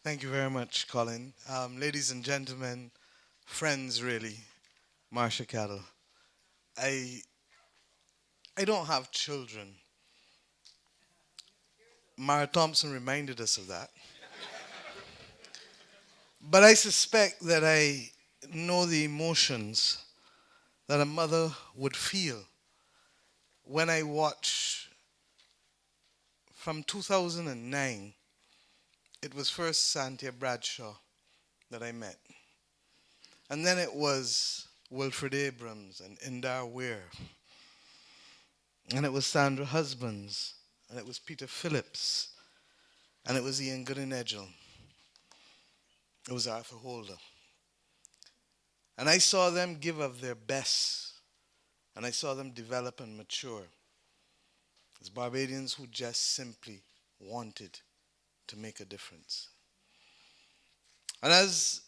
Thank you very much, Colin. Ladies and gentlemen, friends, really, Marsha Cattle. I I don't have children. Mara Thompson reminded us of that. But I suspect that I know the emotions that a mother would feel when I watch from 2009. It was first Santia Bradshaw that I met. And then it was Wilfred Abrams and Indar Weir. And it was Sandra Husbands. And it was Peter Phillips. And it was Ian Goodenedgell. It was Arthur Holder. And I saw them give of their best. And I saw them develop and mature as Barbadians who just simply wanted to make a difference. And as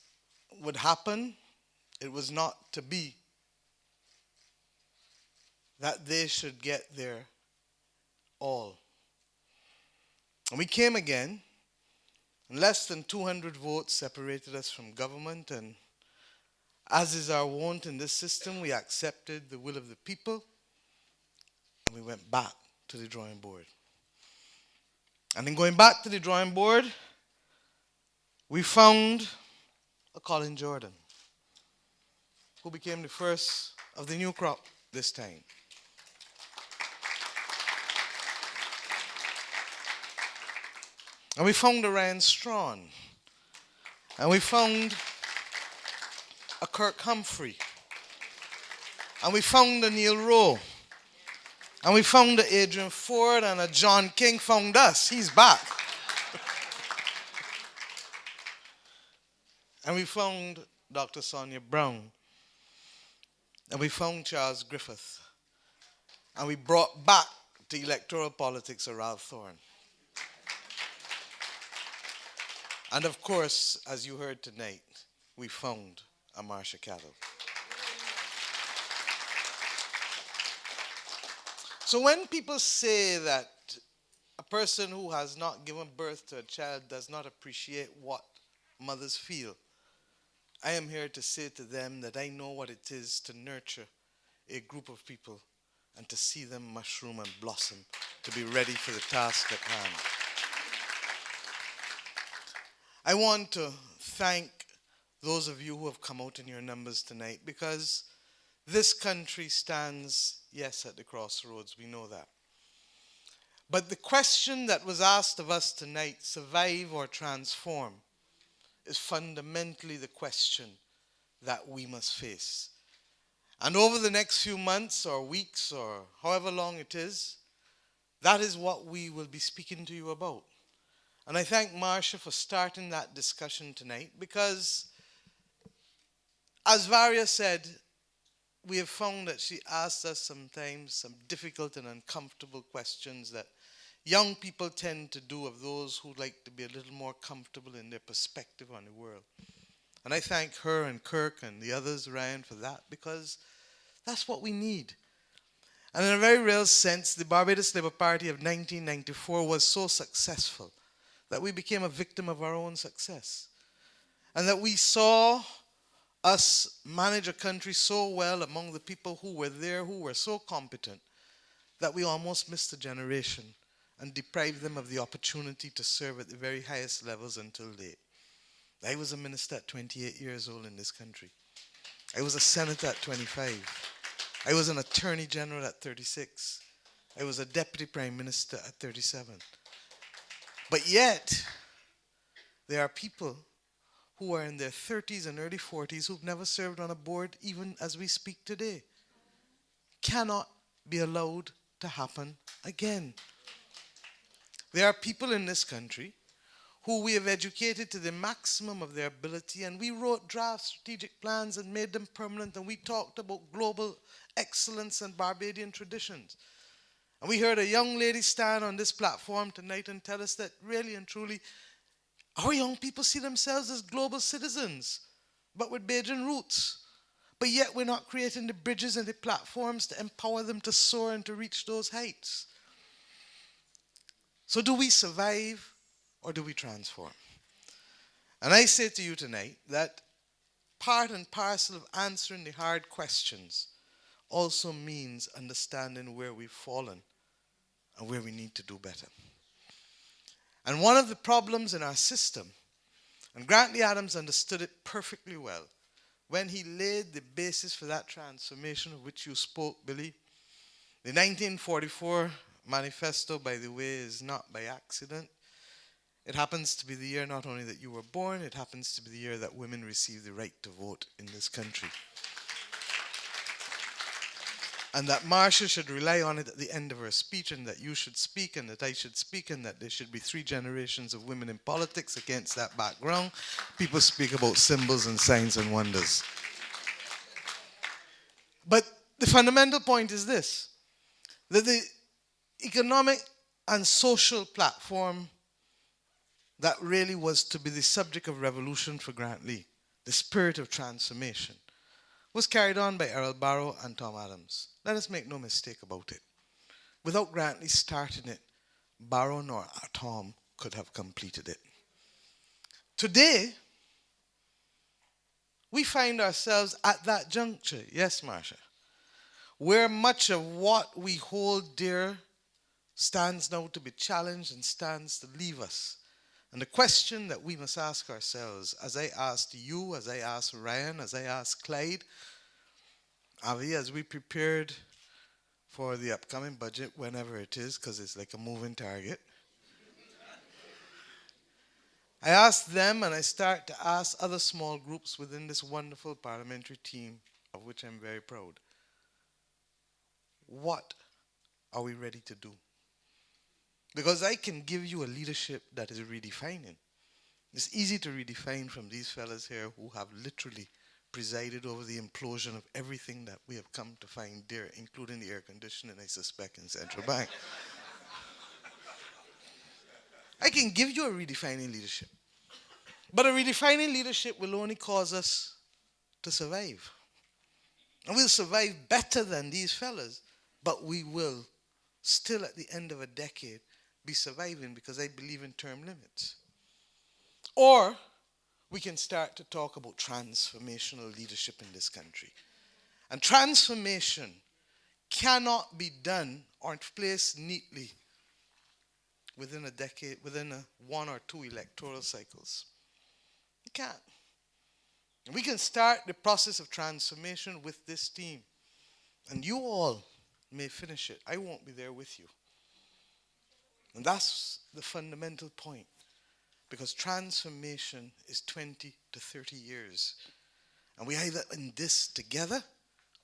would happen, it was not to be that they should get their all. And we came again, and less than 200 votes separated us from government, and as is our wont in this system, we accepted the will of the people, and we went back to the drawing board. And in going back to the drawing board, we found a Colin Jordan, who became the first of the new crop this time. And we found a Ryan Strawn. And we found a Kirk Humphrey. And we found a Neil Rowe. And we found a Adrian Ford, and a John King found us. He's back. And we found Dr. Sonia Brown. And we found Charles Griffith. And we brought back to electoral politics a Ralph Thorne. And of course, as you heard tonight, we found a Marsha Cattle. So when people say that a person who has not given birth to a child does not appreciate what mothers feel, I am here to say to them that I know what it is to nurture a group of people and to see them mushroom and blossom to be ready for the task at hand. I want to thank those of you who have come out in your numbers tonight, because this country stands, yes, at the crossroads. We know that. But the question that was asked of us tonight, survive or transform, is fundamentally the question that we must face. And over the next few months or weeks or however long it is, that is what we will be speaking to you about. And I thank Marsha for starting that discussion tonight, because, as Varia said, we have found that she asks us sometimes some difficult and uncomfortable questions that young people tend to do of those who like to be a little more comfortable in their perspective on the world. And I thank her and Kirk and the others, Ryan, for that, because that's what we need. And in a very real sense, the Barbados Labour Party of 1994 was so successful that we became a victim of our own success. And that we saw us manage a country so well among the people who were there, who were so competent, that we almost missed a generation and deprived them of the opportunity to serve at the very highest levels until late. I was a minister at 28 years old in this country. I was a senator at 25. I was an attorney general at 36. I was a deputy prime minister at 37. But yet, there are people who are in their 30s and early 40s who've never served on a board even as we speak today. Cannot be allowed to happen again. There are people in this country who we have educated to the maximum of their ability, and we wrote draft strategic plans and made them permanent, and we talked about global excellence and Barbadian traditions. And we heard a young lady stand on this platform tonight and tell us that really and truly our young people see themselves as global citizens, but with Bajan roots. But yet we're not creating the bridges and the platforms to empower them to soar and to reach those heights. So do we survive or do we transform? And I say to you tonight that part and parcel of answering the hard questions also means understanding where we've fallen and where we need to do better. And one of the problems in our system, and Grantley Adams understood it perfectly well, when he laid the basis for that transformation of which you spoke, Billy. The 1944 manifesto, by the way, is not by accident. It happens to be the year not only that you were born, it happens to be the year that women received the right to vote in this country. And that Marsha should rely on it at the end of her speech, and that you should speak, and that I should speak, and that there should be 3 generations of women in politics against that background. People speak about symbols and signs and wonders. But the fundamental point is this, that the economic and social platform that really was to be the subject of revolution for Grantley, the spirit of transformation, was carried on by Errol Barrow and Tom Adams. Let us make no mistake about it. Without Grantley starting it, Barrow nor Tom could have completed it. Today, we find ourselves at that juncture, yes, Marsha, where much of what we hold dear stands now to be challenged and stands to leave us. And the question that we must ask ourselves, as I asked you, as I asked Ryan, as I asked Clyde, Avi, as we prepared for the upcoming budget, whenever it is, because it's like a moving target, I asked them, and I start to ask other small groups within this wonderful parliamentary team, of which I'm very proud. What are we ready to do? Because I can give you a leadership that is redefining. It's easy to redefine from these fellas here who have literally presided over the implosion of everything that we have come to find dear, including the air conditioning, I suspect, in Central Bank. I can give you a redefining leadership. But a redefining leadership will only cause us to survive. And we'll survive better than these fellas, but we will still at the end of a decade be surviving, because I believe in term limits. Or we can start to talk about transformational leadership in this country. And transformation cannot be done or placed neatly within a decade, within 1 or 2 electoral cycles. You can't. And we can start the process of transformation with this team. And you all may finish it. I won't be there with you. And that's the fundamental point. Because transformation is 20 to 30 years. And we're either in this together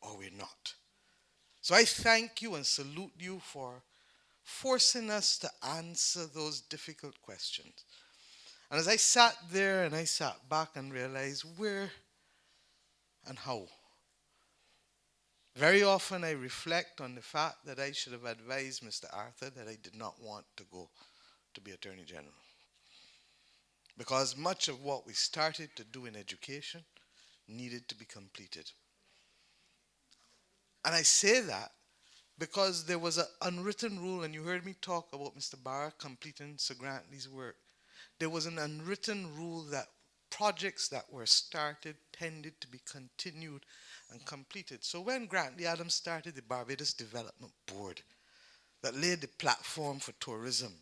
or we're not. So I thank you and salute you for forcing us to answer those difficult questions. And as I sat there and I sat back and realized where and how, very often I reflect on the fact that I should have advised Mr. Arthur that I did not want to go to be Attorney General. Because much of what we started to do in education needed to be completed. And I say that because there was an unwritten rule, and you heard me talk about Mr. Barr completing Sir Grantley's work. There was an unwritten rule that projects that were started tended to be continued and completed. So when Grantley Adams started the Barbados Development Board that laid the platform for tourism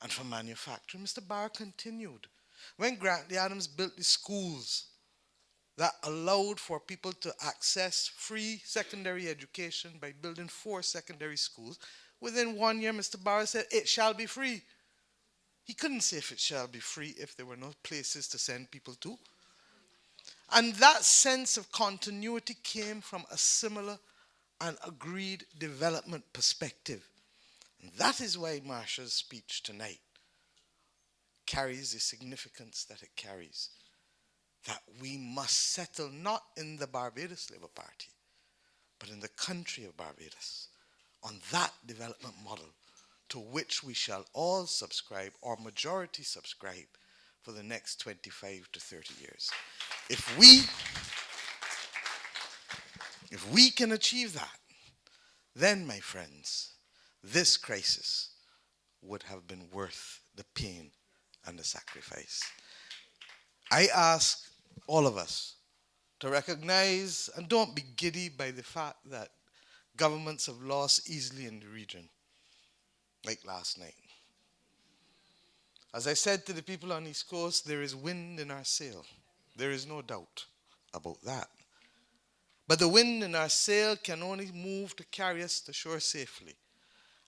and for manufacturing, Mr. Barr continued. When Grantley Adams built the schools that allowed for people to access free secondary education by building 4 secondary schools, within 1 year, Mr. Barr said, it shall be free. He couldn't say if it shall be free if there were no places to send people to. And that sense of continuity came from a similar and agreed development perspective. And that is why Marsha's speech tonight carries the significance that it carries. That we must settle not in the Barbados Labour Party, but in the country of Barbados, on that development model to which we shall all subscribe, or majority subscribe, for the next 25 to 30 years. If we can achieve that, then, my friends, this crisis would have been worth the pain and the sacrifice. I ask all of us to recognize and don't be giddy by the fact that governments have lost easily in the region, like last night. As I said to the people on East Coast, there is wind in our sail. There is no doubt about that. But the wind in our sail can only move to carry us to shore safely.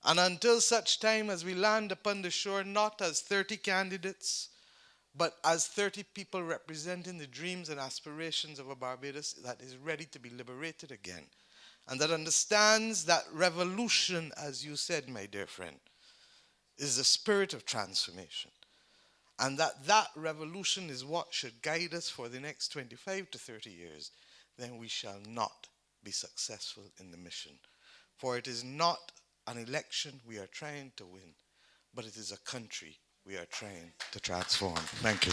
And until such time as we land upon the shore, not as 30 candidates, but as 30 people representing the dreams and aspirations of a Barbados that is ready to be liberated again, and that understands that revolution, as you said, my dear friend, is the spirit of transformation. And that revolution is what should guide us for the next 25 to 30 years, then we shall not be successful in the mission. For it is not an election we are trying to win, but it is a country we are trying to transform. Thank you.